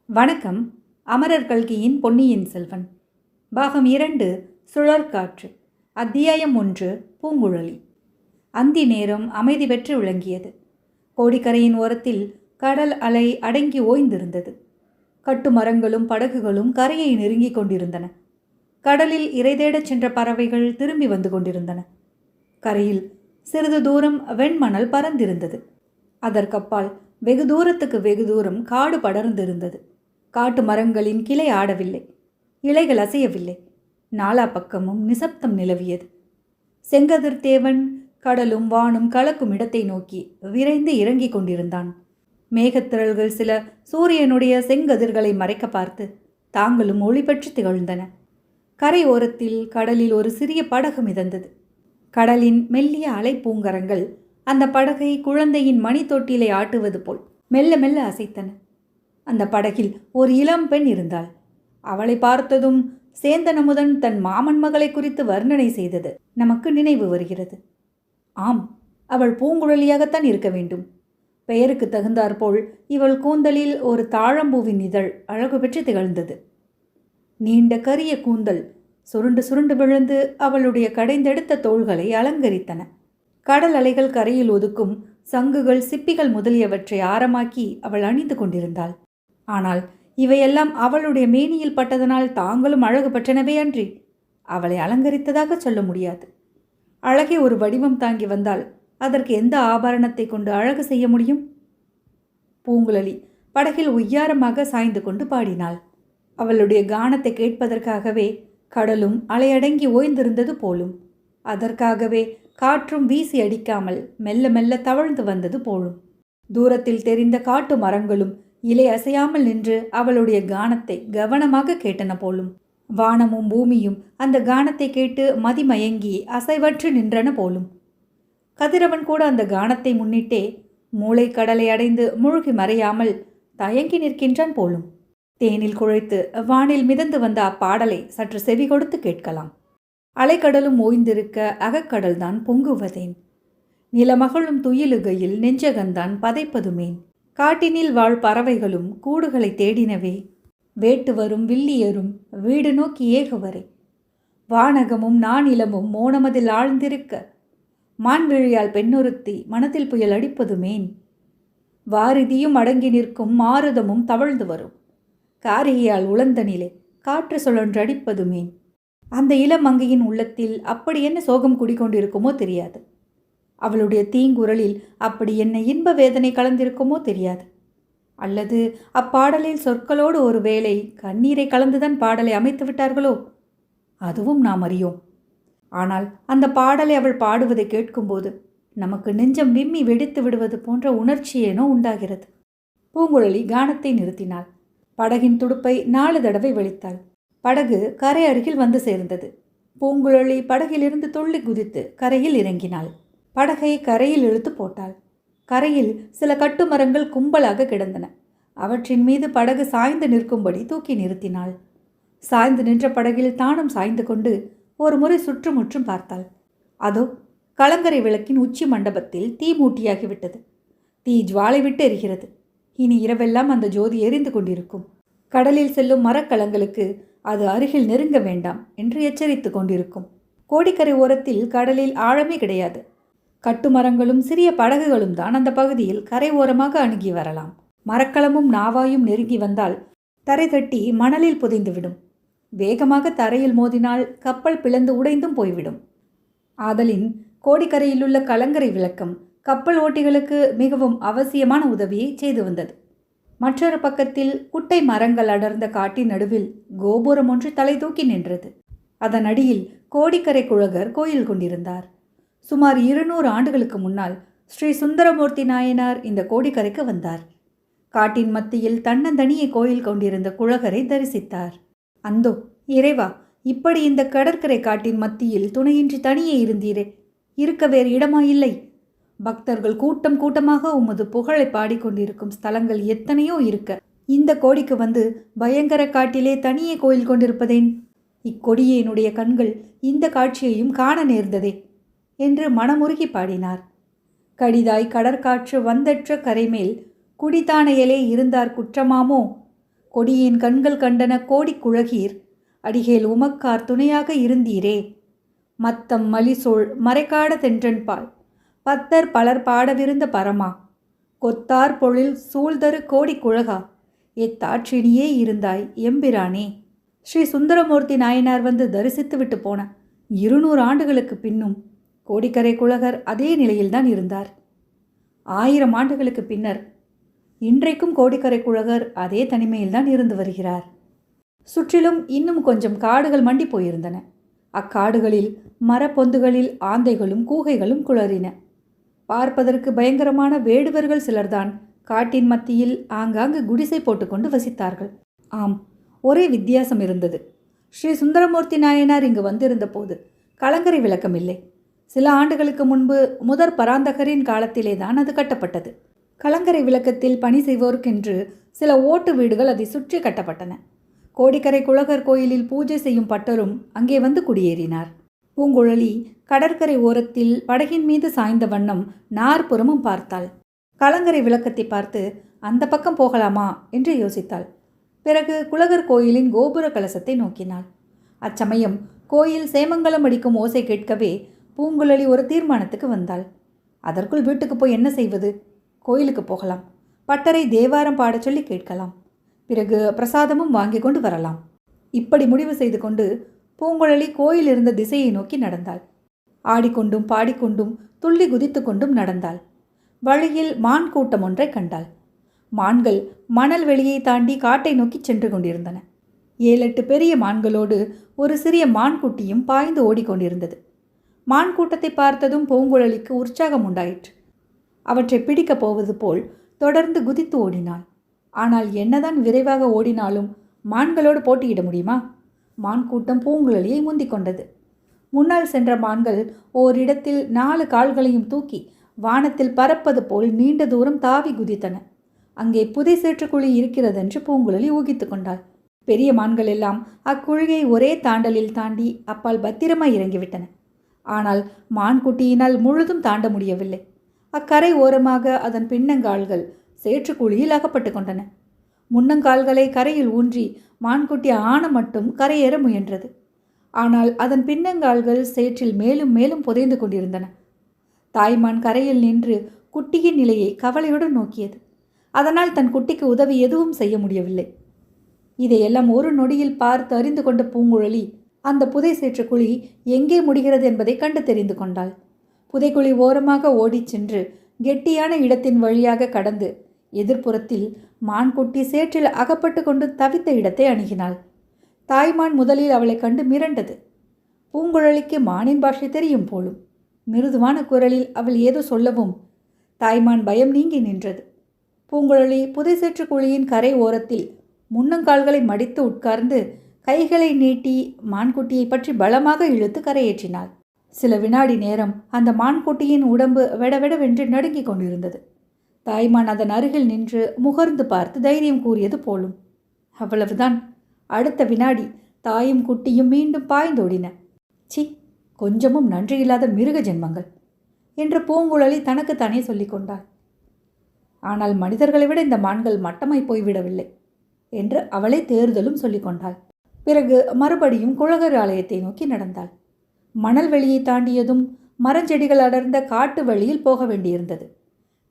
வணக்கம். அமரர் கல்கியின் பொன்னியின் செல்வன் பாகம் 2 சுழற்காற்று. அத்தியாயம் 1 பூங்குழலி. அந்தி நேரம் அமைதி பெற்று விளங்கியது. கோடிக்கரையின் ஓரத்தில் கடல் அலை அடங்கி ஓய்ந்திருந்தது. கட்டுமரங்களும் படகுகளும் கரையை நெருங்கிக் கொண்டிருந்தன. கடலில் இரை தேடச் சென்ற பறவைகள் திரும்பி வந்து கொண்டிருந்தன. கரையில் சிறிது தூரம் வெண்மணல் பறந்திருந்தது. அதற்கப்பால் வெகு தூரம் காடு படர்ந்திருந்தது. காட்டு மரங்களின் கிளை ஆடவில்லை, இலைகள் அசையவில்லை. நாலா பக்கமும் நிசப்தம் நிலவியது. செங்கதிர்தேவன் கடலும் வானும் கலக்கும் இடத்தை நோக்கி விரைந்து இறங்கிக் கொண்டிருந்தான். மேகத்திரள்கள் சில சூரியனுடைய செங்கதிர்களை மறைக்க பார்த்து தாங்களும் ஒளி பெற்று திகழ்ந்தன. கரை ஓரத்தில் கடலில் ஒரு சிறிய படகு மிதந்தது. கடலின் மெல்லிய அலைப்பூங்கரங்கள் அந்த படகை குழந்தையின் மணி தொட்டிலை ஆட்டுவது போல் மெல்ல மெல்ல அசைத்தன. அந்த படகில் ஒரு இளம் பெண் இருந்தாள். அவளை பார்த்ததும் சேந்தன் அமுதன் தன் மாமன் மகளை குறித்து வர்ணனை செய்தது நமக்கு நினைவு வருகிறது. ஆம், அவள் பூங்குழலியாகத்தான் இருக்க வேண்டும். பெயருக்கு தகுந்தாற்போல் இவள் கூந்தலில் ஒரு தாழம்பூவின் இதழ் அழகு பெற்று திகழ்ந்தது. நீண்ட கரிய கூந்தல் சுருண்டு சுருண்டு விழுந்து அவளுடைய கடைந்தெடுத்த தோள்களை அலங்கரித்தன. கடல் அலைகள் கரையில் ஒதுக்கும் சங்குகள், சிப்பிகள் முதலியவற்றை ஆரமாக்கி அவள் அணிந்து கொண்டிருந்தாள். ஆனால் இவையெல்லாம் அவளுடைய மேனியில் பட்டதனால் தாங்களும் அழகு பெற்றனவே அன்றி அவளை அலங்கரித்ததாக சொல்ல முடியாது. அழகே ஒரு வடிவம் தாங்கி வந்தால் அதற்கு எந்த ஆபரணத்தை கொண்டு அழகு செய்ய முடியும்? பூங்குழலி படகில் உய்யாரமாக சாய்ந்து கொண்டு பாடினாள். அவளுடைய கானத்தை கேட்பதற்காகவே கடலும் அலையடங்கி ஓய்ந்திருந்தது போலும். அதற்காகவே காற்றும் வீசி அடிக்காமல் மெல்ல மெல்ல தவழ்ந்து வந்தது போலும். தூரத்தில் தெரிந்த காட்டு மரங்களும் இலை அசையாமல் நின்று அவளுடைய கானத்தை கவனமாக கேட்டன போலும். வானமும் பூமியும் அந்த கானத்தை கேட்டு மதிமயங்கி அசைவற்று நின்றன போலும். கதிரவன் கூட அந்த கானத்தை முன்னிட்டே மூளை கடலை அடைந்து மூழ்கி மறையாமல் தயங்கி நிற்கின்றான் போலும். தேனில் குழைத்து வானில் மிதந்து வந்த அப்பாடலை சற்று செவி கொடுத்து கேட்கலாம். அலைக்கடலும் ஓய்ந்திருக்க அகக்கடல்தான் பொங்குவதேன்? நிலமகளும் துயிலுகையில் நெஞ்சகந்தான் பதைப்பதுமேன்? காட்டினில் வாழ் பறவைகளும் கூடுகளை தேடினவே. வேட்டு வரும் வில்லியரும் வீடு நோக்கி ஏகுவரே. வானகமும் நானிலமும் மோனமதில் ஆழ்ந்திருக்க மான்விழியால் பெண்ணொருத்தி மனத்தில் புயல் அடிப்பதுமேன்? வாரிதியும் அடங்கி நிற்கும் மாருதமும் தவழ்ந்து வரும் காரிகையால் உழந்த நிலை காற்று சுழன்றடிப்பதுமேன்? அந்த இளமங்கையின் உள்ளத்தில் அப்படி என்ன சோகம் குடிக்கொண்டிருக்குமோ தெரியாது. அவளுடைய தீங்குரலில் அப்படி என்ன இன்ப வேதனை கலந்திருக்குமோ தெரியாது. அல்லது அப்பாடலில் சொற்களோடு ஒரு வேளை கண்ணீரை கலந்துதான் பாடலை அமைத்து விட்டார்களோ? அதுவும் நாம் அறியோம். ஆனால் அந்த பாடலை அவள் பாடுவதை கேட்கும்போது நமக்கு நெஞ்சம் விம்மி வெடித்து விடுவது போன்ற உணர்ச்சியேனோ உண்டாகிறது. பூங்குழலி கானத்தை நிறுத்தினாள். படகின் துடுப்பை 4 தடவை வெளித்தாள். படகு கரை அருகில் வந்து சேர்ந்தது. பூங்குழலி படகிலிருந்து துள்ளி குதித்து கரையில் இறங்கினாள். படகை கரையில் இழுத்து போட்டாள். கரையில் சில கட்டுமரங்கள் கும்பலாக கிடந்தன. அவற்றின் மீது படகு சாய்ந்து நிற்கும்படி தூக்கி நிறுத்தினாள். சாய்ந்து நின்ற படகில் தானும் சாய்ந்து கொண்டு ஒரு முறை சுற்றுமுற்றும் பார்த்தாள். அதோ கலங்கரை விளக்கின் உச்சி மண்டபத்தில் தீ மூட்டியாகிவிட்டது. தீ ஜுவாலை விட்டு எரிகிறது. இனி இரவெல்லாம் அந்த ஜோதி எரிந்து கொண்டிருக்கும். கடலில் செல்லும் மரக்கலங்களுக்கு அது அருகில் நெருங்க வேண்டாம் என்று எச்சரித்து கொண்டிருக்கும். கோடிக்கரை ஓரத்தில் கடலில் ஆழமே கிடையாது. கட்டுமரங்களும் சிறிய படகுகளும் தான் அந்த பகுதியில் கரை ஓரமாக அணுகி வரலாம். மரக்கலமும் நாவாயும் நெருங்கி வந்தால் தரை தட்டி மணலில் புதைந்துவிடும். வேகமாக தரையில் மோதினால் கப்பல் பிளந்து உடைந்தும் போய்விடும். ஆதலின் கோடிக்கரையிலுள்ள கலங்கரை விளக்கம் கப்பல் ஓட்டிகளுக்கு மிகவும் அவசியமான உதவியை செய்து வந்தது. மற்றொரு பக்கத்தில் குட்டை மரங்கள் அடர்ந்த காட்டின் நடுவில் கோபுரம் ஒன்று தலை தூக்கி நின்றது. அதன் அடியில் கோடிக்கரை குழகர் கோயில் கொண்டிருந்தார். சுமார் 200 ஆண்டுகளுக்கு முன்னால் ஸ்ரீ சுந்தரமூர்த்தி நாயனார் இந்த கோடிக்கரைக்கு வந்தார். காட்டின் மத்தியில் தன்னந்தனியே கோயில் கொண்டிருந்த குழகரை தரிசித்தார். அந்தோ இறைவா, இப்படி இந்த கடற்கரை காட்டின் மத்தியில் துணையின்றி தனியே இருந்தீரே, இருக்க வேறு இடமா இல்லை? பக்தர்கள் கூட்டம் கூட்டமாக உமது புகழை பாடிக்கொண்டிருக்கும் ஸ்தலங்கள் எத்தனையோ இருக்க, இந்த கோடிக்கு வந்து பயங்கர காட்டிலே தனியே கோயில் கொண்டிருப்பதேன்? இக்கொடியேனுடைய கண்கள் இந்த காட்சியையும் காண நேர்ந்ததே என்று மனமுருகி பாடினார். கடிதாய் கடற்காற்று வந்தற்ற கரைமேல் குடித்தானையலே இருந்தார் குற்றமாமோ? கொடியின் கண்கள் கண்டன கோடி குழகீர், அடிகேல் உமக்கார் துணையாக இருந்தீரே. மத்தம் மலிசோள் மறைக்காட தென்றன்பால், பத்தர் பலர் பாடவிருந்த பரமா, கொத்தார் பொழில் சூழ்தரு கோடி குழகா, எத்தாட்சினியே இருந்தாய் எம்பிரானே. ஸ்ரீ சுந்தரமூர்த்தி நாயனார் வந்து தரிசித்து விட்டு போன 200 ஆண்டுகளுக்கு பின்னும் கோடிக்கரை குழகர் அதே நிலையில்தான் இருந்தார். 1000 ஆண்டுகளுக்கு பின்னர் இன்றைக்கும் கோடிக்கரை குழகர் அதே தனிமையில்தான் இருந்து வருகிறார். சுற்றிலும் இன்னும் கொஞ்சம் காடுகள் மண்டி போயிருந்தன. அக்காடுகளில் மரப்பொந்துகளில் ஆந்தைகளும் கூகைகளும் குளறின. பார்ப்பதற்கு பயங்கரமான வேடுவர்கள் சிலர்தான் காட்டின் மத்தியில் ஆங்காங்கு குடிசை போட்டுக்கொண்டு வசித்தார்கள். ஆம், ஒரே வித்தியாசம் இருந்தது. ஸ்ரீ சுந்தரமூர்த்தி நாயனார் இங்கு வந்திருந்த போது கலங்கரை விளக்கம் இல்லை. சில ஆண்டுகளுக்கு முன்பு முதற் பராந்தகரின் காலத்திலே தான் அது கட்டப்பட்டது. கலங்கரை விளக்கத்தில் பணி செய்வோருக்கென்று சில ஓட்டு வீடுகள் அதை சுற்றி கட்டப்பட்டன. கோடிக்கரை குழகர் கோயிலில் பூஜை செய்யும் பட்டரும் அங்கே வந்து குடியேறினார். பூங்குழலி கடற்கரை ஓரத்தில் படகின் மீது சாய்ந்த வண்ணம் நாற்புறமும் பார்த்தாள். கலங்கரை விளக்கத்தை பார்த்து அந்த பக்கம் போகலாமா என்று யோசித்தாள். பிறகு குழகர் கோயிலின் கோபுர கலசத்தை நோக்கினாள். அச்சமயம் கோயில் சேமங்கலம் அடிக்கும் ஓசை கேட்கவே பூங்குழலி ஒரு தீர்மானத்துக்கு வந்தாள். அதற்குள் வீட்டுக்கு போய் என்ன செய்வது? கோயிலுக்கு போகலாம். பட்டரை தேவாரம் பாடச் சொல்லி கேட்கலாம். பிறகு பிரசாதமும் வாங்கி கொண்டு வரலாம். இப்படி முடிவு செய்து கொண்டு பூங்குழலி கோயில் இருந்த திசையை நோக்கி நடந்தாள். ஆடிக்கொண்டும் பாடிக்கொண்டும் துள்ளி குதித்து கொண்டும் நடந்தாள். வழியில் மான் கூட்டம் ஒன்றை கண்டாள். மான்கள் மணல் வெளியை தாண்டி காட்டை நோக்கி சென்று கொண்டிருந்தன. 7-8 பெரிய மான்களோடு ஒரு சிறிய மான்குட்டியும் பாய்ந்து ஓடிக்கொண்டிருந்தது. மான் கூட்டத்தை பார்த்ததும் பூங்குழலிக்கு உற்சாகம் உண்டாயிற்று. அவற்றை பிடிக்கப் போவது போல் தொடர்ந்து குதித்து ஓடினாள். ஆனால் என்னதான் விரைவாக ஓடினாலும் மான்களோடு போட்டியிட முடியுமா? மான் கூட்டம் பூங்குழலியை முந்திக் கொண்டது. முன்னால் சென்ற மான்கள் ஓரிடத்தில் 4 கால்களையும் தூக்கி வானத்தில் பறப்பது போல் நீண்ட தூரம் தாவி குதித்தன. அங்கே புதை சேற்றுக்குழி இருக்கிறதென்று பூங்குழலி ஊகித்து கொண்டாள். பெரிய மான்கள் எல்லாம் அக்குழியை ஒரே தாண்டலில் தாண்டி அப்பால் பத்திரமாய் இறங்கிவிட்டன. ஆனால் மான்குட்டியினால் முழுதும் தாண்ட முடியவில்லை. அக்கரை ஓரமாக அதன் பின்னங்கால்கள் சேற்றுக்குழியில் அகப்பட்டு கொண்டன. முன்னங்கால்களை கரையில் ஊன்றி மான்குட்டி ஆன மட்டும் கரையேற முயன்றது. ஆனால் அதன் பின்னங்கால்கள் சேற்றில் மேலும் மேலும் புதைந்து கொண்டிருந்தன. தாய்மான் கரையில் நின்று குட்டியின் நிலையை கவலையுடன் நோக்கியது. அதனால் தன் குட்டிக்கு உதவி எதுவும் செய்ய முடியவில்லை. இதையெல்லாம் ஒரு நொடியில் பார்த்து அறிந்து கொண்ட பூங்குழலி அந்த புதை சேற்றுக்குழி எங்கே முடிகிறது என்பதை கண்டு தெரிந்து கொண்டாள். புதைக்குழி ஓரமாக ஓடிச் சென்று கெட்டியான இடத்தின் வழியாக கடந்து எதிர்ப்புறத்தில் மான்குட்டி சேற்றில் அகப்பட்டு கொண்டு தவித்த இடத்தை அணுகினாள். தாய்மான் முதலில் அவளை கண்டு மிரண்டது. பூங்குழலிக்கு மானின் பாஷை தெரியும் போலும். மிருதுவான குரலில் அவள் ஏதோ சொல்லவும் தாய்மான் பயம் நீங்கி நின்றது. பூங்குழலி புதை சேற்றுக்குழியின் கரை ஓரத்தில் முன்னங்கால்களை மடித்து உட்கார்ந்து கைகளை நீட்டி மான்குட்டியை பற்றி பலமாக இழுத்து கரையேற்றினாள். சில வினாடி நேரம் அந்த மான்குட்டியின் உடம்பு வெடவெடவென்று நடுங்கிக் கொண்டிருந்தது. தாய்மான் அதன் அருகில் நின்று முகர்ந்து பார்த்து தைரியம் கூறியது போலும். அவ்வளவுதான். அடுத்த வினாடி தாயும் குட்டியும் மீண்டும் பாய்ந்தோடின. சி, கொஞ்சமும் நன்றியில்லாத மிருக ஜென்மங்கள் என்று பூங்குழலி தனக்குத்தானே சொல்லி கொண்டாள். ஆனால் மனிதர்களை விட இந்த மான்கள் மட்டமாய் போய்விடவில்லை என்று அவளை தேர்தலும் சொல்லிக் கொண்டாள். பிறகு மறுபடியும் குழகர் ஆலயத்தை நோக்கி நடந்தாள். மணல் வெளியை தாண்டியதும் மரஞ்செடிகள் அடர்ந்த காட்டு வழியில் போக வேண்டியிருந்தது.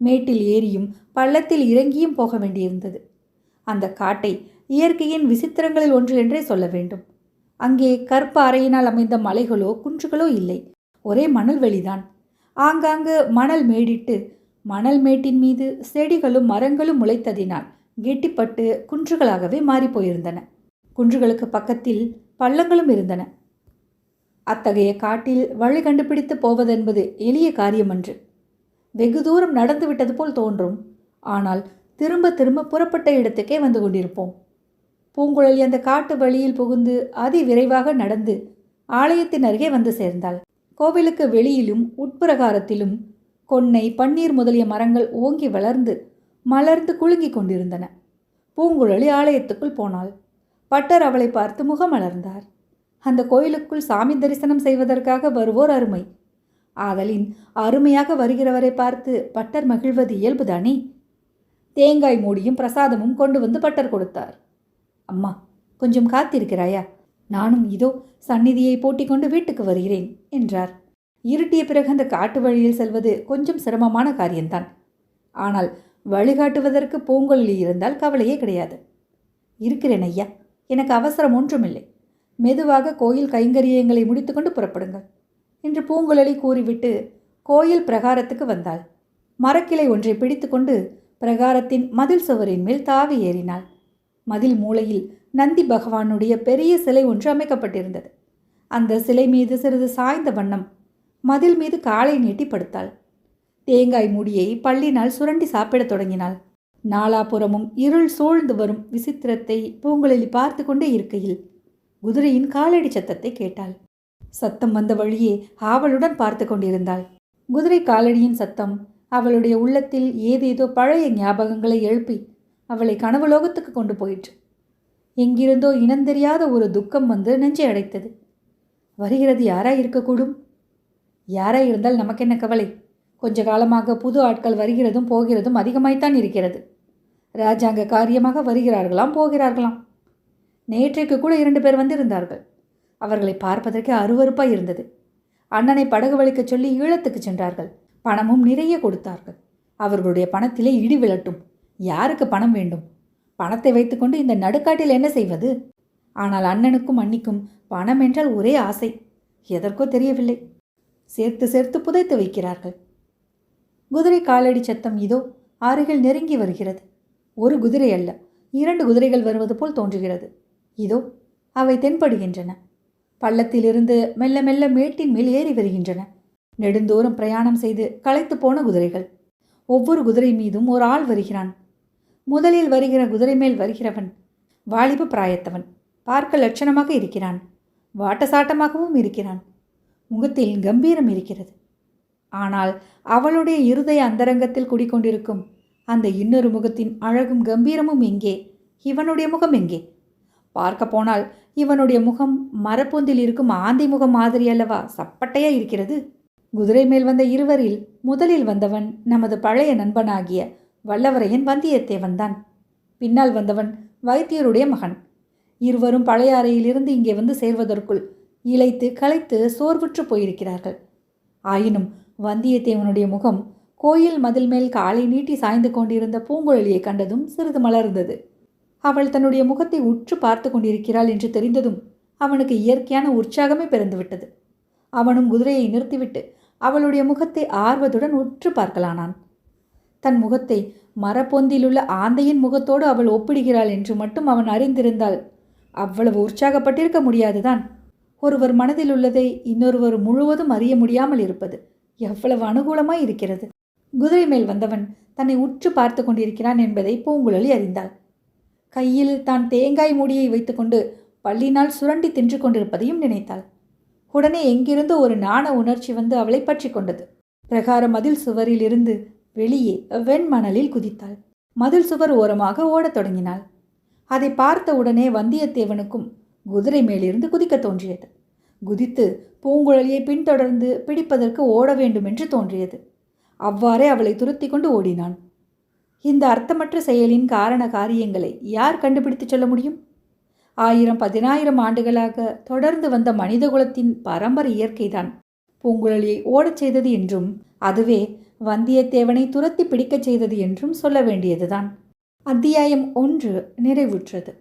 மேட்டில் ஏறியும் பள்ளத்தில் இறங்கியும் போக வேண்டியிருந்தது. அந்த காட்டை இயற்கையின் விசித்திரங்களில் ஒன்று என்றே சொல்ல வேண்டும். அங்கே கற்ப அறையினால் அமைந்த மலைகளோ குன்றுகளோ இல்லை. ஒரே மணல் வெளிதான். ஆங்காங்கு மணல் மேடிட்டு மணல் மேட்டின் மீது செடிகளும் மரங்களும் முளைத்ததினால் கெட்டிப்பட்டு குன்றுகளாகவே மாறிப்போயிருந்தன. குன்றுகளுக்கு பக்கத்தில் பள்ளங்களும் இருந்தன. அத்தகைய காட்டில் வழி கண்டுபிடித்து போவதென்பது எளிய காரியமன்று. வெகு தூரம் நடந்து விட்டது போல் தோன்றும். ஆனால் திரும்ப திரும்ப புறப்பட்ட இடத்துக்கே வந்து கொண்டிருப்போம். பூங்குழலி அந்த காட்டு வழியில் புகுந்து அதி விரைவாக நடந்து ஆலயத்தின் அருகே வந்து சேர்ந்தாள். கோவிலுக்கு வெளியிலும் உட்பிரகாரத்திலும் கொன்னை, பன்னீர் முதலிய மரங்கள் ஓங்கி வளர்ந்து மலர்ந்து குலுங்கி கொண்டிருந்தன. பூங்குழலி ஆலயத்துக்குள் போனாள். பட்டர் அவளை பார்த்து முகமலர்ந்தார். அந்த கோயிலுக்குள் சாமி தரிசனம் செய்வதற்காக வருவோர் அருமை. ஆதலின் அருமையாக வருகிறவரை பார்த்து பட்டர் மகிழ்வது இயல்புதானே. தேங்காய் மூடியும் பிரசாதமும் கொண்டு வந்து பட்டர் கொடுத்தார். அம்மா, கொஞ்சம் காத்திருக்கிறாயா? நானும் இதோ சந்நிதியை போட்டிக் கொண்டு வீட்டுக்கு வருகிறேன் என்றார். இருட்டிய பிறகு அந்த காட்டு வழியில் செல்வது கொஞ்சம் சிரமமான காரியம்தான். ஆனால் வழிகாட்டுவதற்கு பூங்குழலி இருந்தால் கவலையே கிடையாது. இருக்கிறேன் ஐயா, எனக்கு அவசரம் ஒன்றுமில்லை. மெதுவாக கோயில் கைங்கரியங்களை முடித்துக்கொண்டு புறப்படுங்கள் என்று பூங்குழலி கூறிவிட்டு கோயில் பிரகாரத்துக்கு வந்தாள். மரக்கிளை ஒன்றை பிடித்துக்கொண்டு பிரகாரத்தின் மதில் சுவரின் மேல் தாவி ஏறினாள். மதில் மூலையில் நந்தி பகவானுடைய பெரிய சிலை ஒன்று அமைக்கப்பட்டிருந்தது. அந்த சிலை மீது சிறிது சாய்ந்த வண்ணம் மதில் மீது காலை நீட்டி படுத்தாள். தேங்காய் முடியை பல்லினால் சுரண்டி சாப்பிடத் தொடங்கினாள். நாலாபுறமும் இருள் சூழ்ந்து வரும் விசித்திரத்தை பூங்குழலி பார்த்து கொண்டே இருக்கையில் குதிரையின் காலடி சத்தத்தை கேட்டாள். சத்தம் வந்த வழியே ஆவலுடன் பார்த்து கொண்டிருந்தாள். குதிரை காலடியின் சத்தம் அவளுடைய உள்ளத்தில் ஏதேதோ பழைய ஞாபகங்களை எழுப்பி அவளை கனவுலோகத்துக்கு கொண்டு போயிற்று. எங்கிருந்தோ இனந்தெரியாத ஒரு துக்கம் வந்து நெஞ்சை அடைத்தது. வருகிறது யாராய் இருக்கக்கூடும்? யாராய் இருந்தால் நமக்கென்ன கவலை? கொஞ்ச காலமாக புது ஆட்கள் வருகிறதும் போகிறதும் அதிகமாய்த்தான் இருக்கிறது. ராஜாங்க காரியமாக வருகிறார்களாம், போகிறார்களாம். நேற்றைக்கு கூட 2 பேர் வந்திருந்தார்கள். அவர்களை பார்ப்பதற்கு அருவருப்பாய் இருந்தது. அண்ணனை படகு வலிக்கச் சொல்லி ஈழத்துக்கு சென்றார்கள். பணமும் நிறைய கொடுத்தார்கள். அவர்களுடைய பணத்திலே இடி விழட்டும். யாருக்கு பணம் வேண்டும்? பணத்தை வைத்துக்கொண்டு இந்த நடுக்காட்டில் என்ன செய்வது? ஆனால் அண்ணனுக்கும் அண்ணிக்கும் பணம் என்றால் ஒரே ஆசை. எதற்கோ தெரியவில்லை. சேர்த்து சேர்த்து புதைத்து வைக்கிறார்கள். குதிரை காலடி சத்தம் இதோ அருகில் நெருங்கி வருகிறது. ஒரு குதிரை அல்ல, 2 குதிரைகள் வருவது போல் தோன்றுகிறது. இதோ அவை தென்படுகின்றன. பள்ளத்திலிருந்து மெல்ல மெல்ல மேட்டின் மேல் ஏறி வருகின்றன. நெடுந்தோறும் பிரயாணம் செய்து களைத்து போன குதிரைகள். ஒவ்வொரு குதிரை மீதும் ஒரு ஆள் வருகிறான். முதலில் வருகிற குதிரை மேல் வருகிறவன் வாலிப பிராயத்தவன். பார்க்க லட்சணமாக இருக்கிறான். வாட்டசாட்டமாகவும் இருக்கிறான். முகத்தில் கம்பீரம் இருக்கிறது. ஆனால் அவளுடைய இருதய அந்தரங்கத்தில் குடிக்கொண்டிருக்கும் அந்த இன்னொரு முகத்தின் அழகும் கம்பீரமும் எங்கே? இவனுடைய முகம் எங்கே? பார்க்க போனால் இவனுடைய முகம் மரப்பொந்தில் இருக்கும் ஆந்தை முகம் மாதிரி அல்லவா சப்பட்டையா இருக்கிறது. குதிரை மேல் வந்த இருவரில் முதலில் வந்தவன் நமது பழைய நண்பனாகிய வல்லவரையன் வந்தியத்தேவன்தான். பின்னால் வந்தவன் வைத்தியருடைய மகன். இருவரும் பழைய அறையிலிருந்து இங்கே வந்து சேர்வதற்குள் இளைத்து களைத்து சோர்வுற்று போயிருக்கிறார்கள். ஆயினும் வந்தியத்தேவனுடைய முகம் கோயில் மதில் மேல் காலை நீட்டி சாய்ந்து கொண்டிருந்த பூங்குழலியை கண்டதும் சிறிது மலர்ந்தது. அவள் தன்னுடைய முகத்தை உற்று பார்த்து கொண்டிருக்கிறாள் என்று தெரிந்ததும் அவனுக்கு இயற்கையான உற்சாகமே பிறந்துவிட்டது. அவனும் குதிரையை நிறுத்திவிட்டு அவளுடைய முகத்தை ஆர்வத்துடன் உற்று பார்க்கலானான். தன் முகத்தை மரப்பொந்திலுள்ள ஆந்தையின் முகத்தோடு அவள் ஒப்பிடுகிறாள் என்று மட்டும் அவன் அறிந்திருந்தால் அவ்வளவு உற்சாகப்பட்டிருக்க முடியாதுதான். ஒருவர் மனதில் உள்ளதை இன்னொருவர் முழுவதும் அறிய முடியாமல் இருப்பது எவ்வளவு அனுகூலமாய் இருக்கிறது. குதிரை மேல் வந்தவன் தன்னை உற்று பார்த்து கொண்டிருக்கிறான் என்பதை பூங்குழலி அறிந்தாள். கையில் தான் தேங்காய் மூடியை வைத்துக்கொண்டு பல்லினால் சுரண்டி தின்று கொண்டிருப்பதையும் நினைத்தாள். உடனே எங்கிருந்து ஒரு நாண உணர்ச்சி வந்து அவளை பற்றி கொண்டது. பிரகார மதில் சுவரில் இருந்து வெளியே வெண்மணலில் குதித்தாள். மதில் சுவர் ஓரமாக ஓடத் தொடங்கினாள். அதை பார்த்த உடனே வந்தியத்தேவனுக்கும் குதிரை மேலிருந்து குதிக்க தோன்றியது. குதித்து பூங்குழலியை பின்தொடர்ந்து பிடிப்பதற்கு ஓட வேண்டும் என்று தோன்றியது. அவ்வாறே அவளை துரத்தி கொண்டு ஓடினான். இந்த அர்த்தமற்ற செயலின் காரண காரியங்களை யார் கண்டுபிடித்து சொல்ல முடியும்? 1000 10,000 ஆண்டுகளாக தொடர்ந்து வந்த மனிதகுலத்தின் பரம்பரை இயற்கைதான் பூங்குழலியை ஓடச் செய்தது என்றும் அதுவே வந்தியத்தேவனை துரத்தி பிடிக்கச் செய்தது என்றும் சொல்ல வேண்டியதுதான். அத்தியாயம் 1 நிறைவுற்றது.